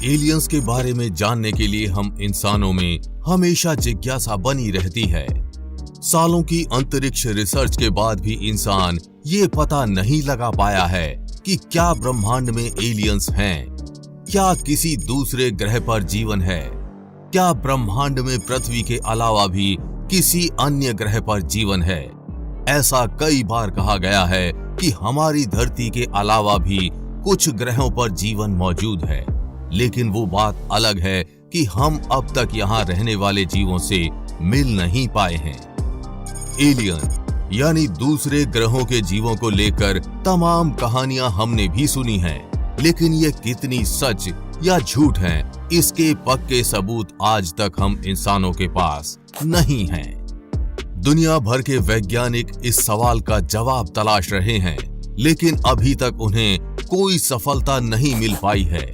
Aliens के बारे में जानने के लिए हम इंसानों में हमेशा जिज्ञासा बनी रहती है। सालों की अंतरिक्ष रिसर्च के बाद भी इंसान ये पता नहीं लगा पाया है कि क्या ब्रह्मांड में एलियंस हैं, क्या किसी दूसरे ग्रह पर जीवन है, क्या ब्रह्मांड में पृथ्वी के अलावा भी किसी अन्य ग्रह पर जीवन है। ऐसा कई बार कहा गया है कि हमारी धरती के अलावा भी कुछ ग्रहों पर जीवन मौजूद है, लेकिन वो बात अलग है कि हम अब तक यहाँ रहने वाले जीवों से मिल नहीं पाए हैं। एलियन यानी दूसरे ग्रहों के जीवों को लेकर तमाम कहानियां हमने भी सुनी हैं, लेकिन ये कितनी सच या झूठ हैं, इसके पक्के सबूत आज तक हम इंसानों के पास नहीं हैं। दुनिया भर के वैज्ञानिक इस सवाल का जवाब तलाश रहे हैं, लेकिन अभी तक उन्हें कोई सफलता नहीं मिल पाई है।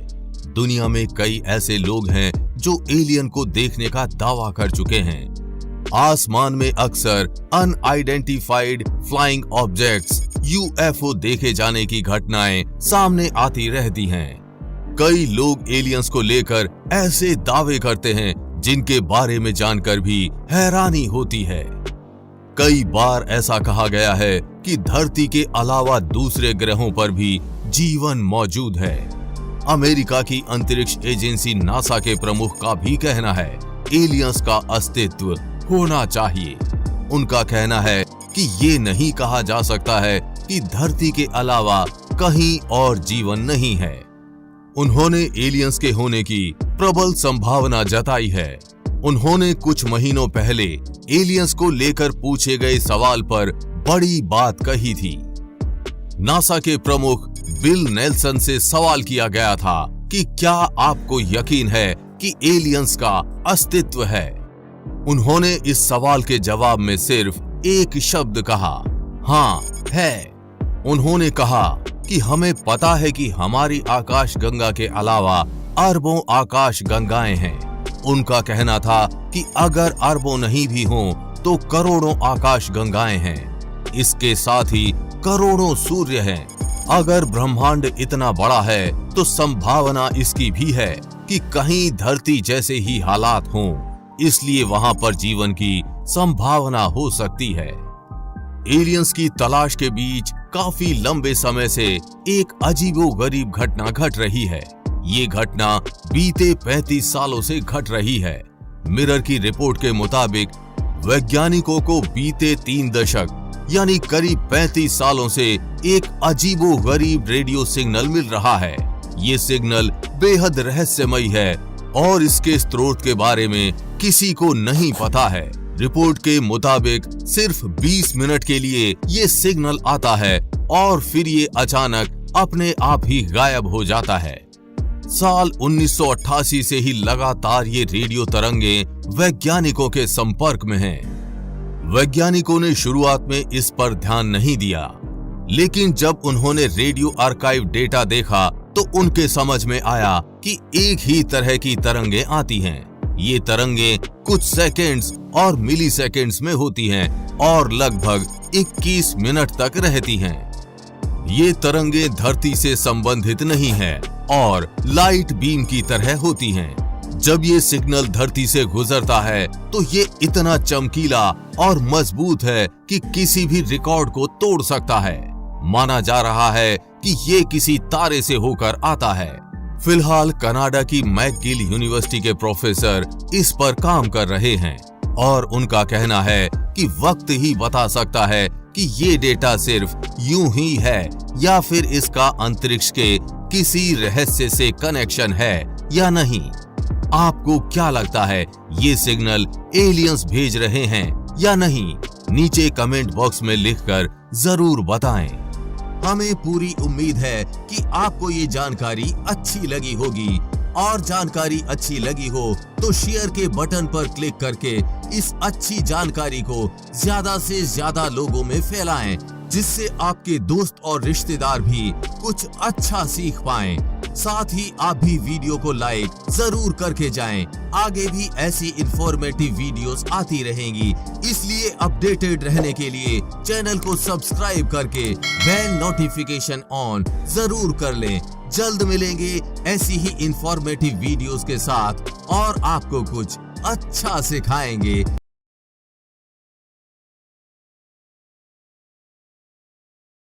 दुनिया में कई ऐसे लोग हैं जो एलियन को देखने का दावा कर चुके हैं। आसमान में अक्सर अनआइडेंटिफाइड फ्लाइंग ऑब्जेक्ट्स यूएफओ देखे जाने की घटनाएं सामने आती रहती हैं। कई लोग एलियंस को लेकर ऐसे दावे करते हैं जिनके बारे में जानकर भी हैरानी होती है। कई बार ऐसा कहा गया है कि धरती के अलावा दूसरे ग्रहों पर भी जीवन मौजूद है। अमेरिका की अंतरिक्ष एजेंसी नासा के प्रमुख का भी कहना है एलियंस का अस्तित्व होना चाहिए। उनका कहना है कि ये नहीं कहा जा सकता है कि धरती के अलावा कहीं और जीवन नहीं है। उन्होंने एलियंस के होने की प्रबल संभावना जताई है। उन्होंने कुछ महीनों पहले एलियंस को लेकर पूछे गए सवाल पर बड़ी बात कही थी। नासा के प्रमुख बिल नेल्सन से सवाल किया गया था कि क्या आपको यकीन है कि एलियंस का अस्तित्व है। उन्होंने इस सवाल के जवाब में सिर्फ एक शब्द कहा, हाँ है। उन्होंने कहा कि हमें पता है कि हमारी आकाश गंगा के अलावा अरबों आकाश गंगाएं हैं। उनका कहना था कि अगर अरबों नहीं भी हों तो करोड़ों आकाश गंगाएं हैं। इसके साथ ही करोड़ों सूर्य हैं। अगर ब्रह्मांड इतना बड़ा है तो संभावना इसकी भी है कि कहीं धरती जैसे ही हालात हों, इसलिए वहां पर जीवन की संभावना हो सकती है। एलियंस की तलाश के बीच काफी लंबे समय से एक अजीबोगरीब घटना घट रही है। ये घटना बीते 35 सालों से घट रही है। मिरर की रिपोर्ट के मुताबिक वैज्ञानिकों को बीते 3 दशक यानी करीब 35 सालों से एक अजीबोगरीब रेडियो सिग्नल मिल रहा है। ये सिग्नल बेहद रहस्यमयी है और इसके स्रोत के बारे में किसी को नहीं पता है। रिपोर्ट के मुताबिक सिर्फ 20 मिनट के लिए ये सिग्नल आता है और फिर ये अचानक अपने आप ही गायब हो जाता है। साल 1988 से ही लगातार ये रेडियो तरंगें वैज्ञानिकों के संपर्क में हैं। वैज्ञानिकों ने शुरुआत में इस पर ध्यान नहीं दिया, लेकिन जब उन्होंने रेडियो आर्काइव डेटा देखा तो उनके समझ में आया कि एक ही तरह की तरंगें आती हैं। ये तरंगें कुछ सेकंड्स और मिली सेकंड्स में होती हैं और लगभग 21 मिनट तक रहती हैं। ये तरंगें धरती से संबंधित नहीं हैं और लाइट बीम की तरह होती हैं। जब ये सिग्नल धरती से गुजरता है तो ये इतना चमकीला और मजबूत है कि किसी भी रिकॉर्ड को तोड़ सकता है। माना जा रहा है कि ये किसी तारे से होकर आता है। फिलहाल कनाडा की मैकगिल यूनिवर्सिटी के प्रोफेसर इस पर काम कर रहे हैं और उनका कहना है कि वक्त ही बता सकता है कि ये डेटा सिर्फ यूं ही है या फिर इसका अंतरिक्ष के किसी रहस्य से कनेक्शन है या नहीं। आपको क्या लगता है, ये सिग्नल एलियंस भेज रहे हैं या नहीं? नीचे कमेंट बॉक्स में लिखकर जरूर बताएं। हमें पूरी उम्मीद है कि आपको ये जानकारी अच्छी लगी होगी और जानकारी अच्छी लगी हो तो शेयर के बटन पर क्लिक करके इस अच्छी जानकारी को ज्यादा से ज्यादा लोगों में फैलाएं, जिससे आपके दोस्त और रिश्तेदार भी कुछ अच्छा सीख पाएं। साथ ही आप भी वीडियो को लाइक जरूर करके जाएं। आगे भी ऐसी इंफॉर्मेटिव वीडियोस आती रहेंगी, इसलिए अपडेटेड रहने के लिए चैनल को सब्सक्राइब करके बेल नोटिफिकेशन ऑन जरूर कर लें। जल्द मिलेंगे ऐसी ही इंफॉर्मेटिव वीडियोस के साथ और आपको कुछ अच्छा सिखाएंगे।